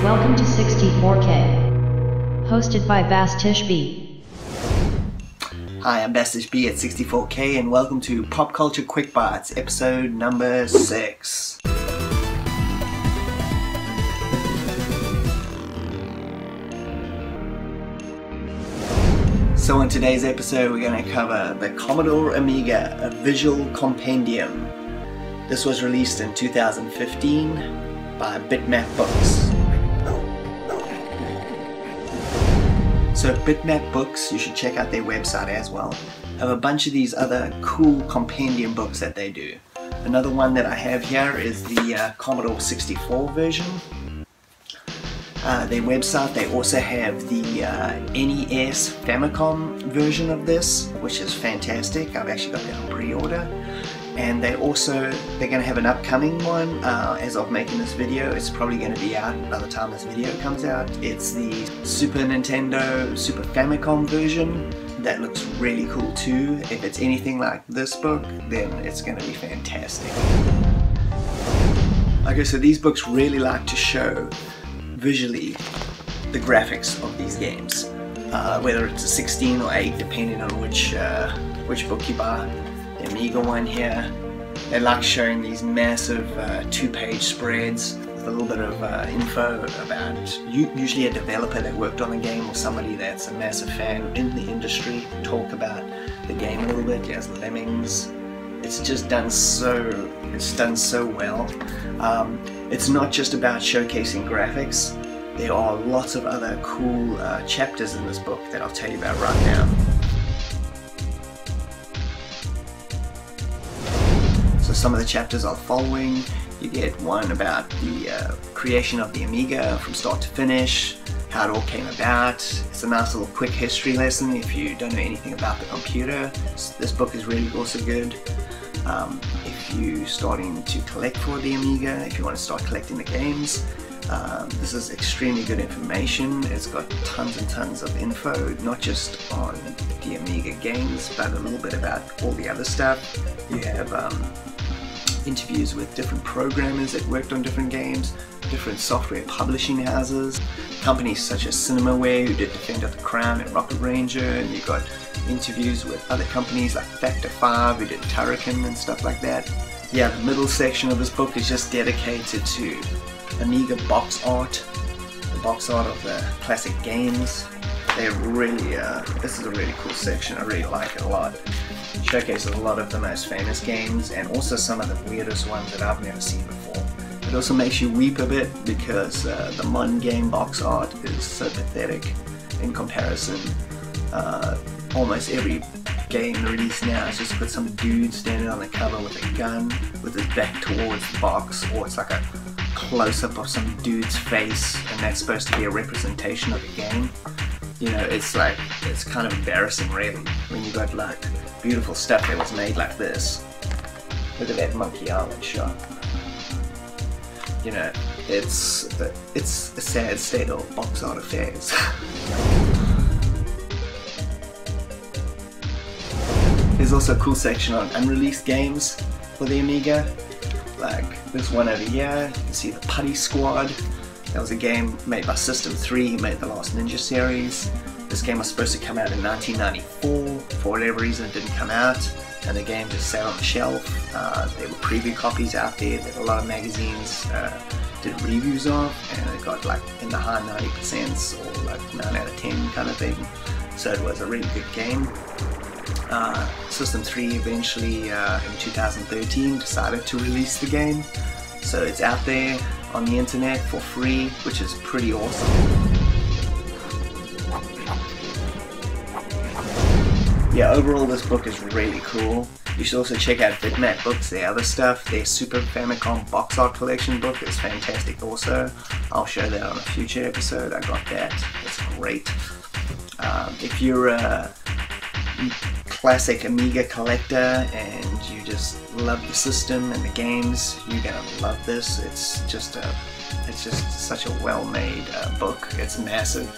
Welcome to 64K. Hosted by Bastich B. Hi, I'm Bastich B at 64K and welcome to Pop Culture Quick Bytes, episode number 6. So in today's episode we're going to cover the Commodore Amiga, a visual compendium. This was released in 2015 by Bitmap Books. So Bitmap Books, you should check out their website as well, have a bunch of these other cool compendium books that they do. Another one that I have here is the Commodore 64 version. Their website, they also have the NES Famicom version of this, which is fantastic. I've actually got that on pre-order. And they're going to have an upcoming one as of making this video. It's probably going to be out by the time this video comes out. It's the Super Nintendo Super Famicom version. That looks really cool too. If it's anything like this book, then it's going to be fantastic. Okay, so these books really like to show visually the graphics of these games, whether it's a 16 or 8 depending on which book you buy. The Amiga one here, they like showing these massive 2-page spreads with a little bit of info about usually a developer that worked on the game or somebody that's a massive fan in the industry, talk about the game a little bit. Yes, Lemmings. It's just done so well. It's not just about showcasing graphics. There are lots of other cool chapters in this book that I'll tell you about right now. So some of the chapters are following. You get one about the creation of the Amiga from start to finish, how it all came about. It's a nice little quick history lesson if you don't know anything about the computer. This book is really also good. If you're starting to collect for the Amiga, if you want to start collecting the games, this is extremely good information. It's got tons and tons of info, not just on the Amiga games, but a little bit about all the other stuff. You have interviews with different programmers that worked on different games, different software publishing houses, companies such as Cinemaware who did Defender of the Crown and Rocket Ranger, and you got interviews with other companies like Factor 5 who did Turrican and stuff like that. Yeah, the middle section of this book is just dedicated to Amiga box art, the box art of the classic games. They're really, this is a really cool section. I really like it a lot. It showcases a lot of the most famous games and also some of the weirdest ones that I've never seen before. It also makes you weep a bit because the modern game box art is so pathetic in comparison. Almost every game released now is just got some dude standing on the cover with a gun with his back towards the box, or it's like a close-up of some dude's face and that's supposed to be a representation of the game. You know, it's kind of embarrassing really when you got like beautiful stuff that was made like this. Look at that Monkey Island shot. You know, it's a sad state of box art affairs. There's also a cool section on unreleased games for the Amiga. Like this one over here, you can see the Putty Squad. That was a game made by System 3, who made the Last Ninja series. This game was supposed to come out in 1994. For whatever reason it didn't come out, and the game just sat on the shelf. There were preview copies out there that a lot of magazines did reviews of, and it got like in the high 90% or like 9 out of 10 kind of thing. So it was a really good game. System 3 eventually in 2013 decided to release the game, so it's out there on the internet for free, which is pretty awesome. Yeah, overall this book is really cool. You should also check out Bitmap Books, their other stuff. Their Super Famicom box art collection book is fantastic also. I'll show that on a future episode. I got that. It's great. If you're a classic Amiga collector and you just love the system and the games, you're gonna love this. It's just such a well-made book. It's massive.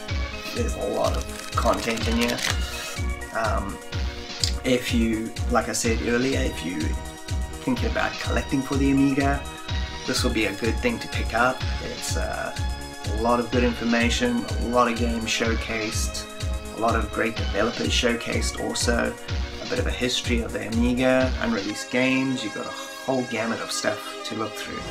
There's a lot of content in here. If you, like I said earlier, if you're thinking about collecting for the Amiga, this will be a good thing to pick up. A lot of good information, a lot of games showcased, a lot of great developers showcased also, a bit of a history of the Amiga, unreleased games. You've got a whole gamut of stuff to look through.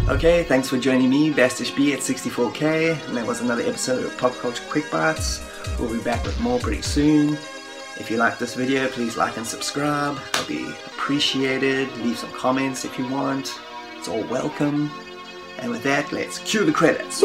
Okay, thanks for joining me, Bastich B at 64K, and that was another episode of Pop Culture Quick Bites. We'll be back with more pretty soon. If you like this video, please like and subscribe. I'll be appreciated. Leave some comments if you want. It's all welcome. And with that, let's cue the credits.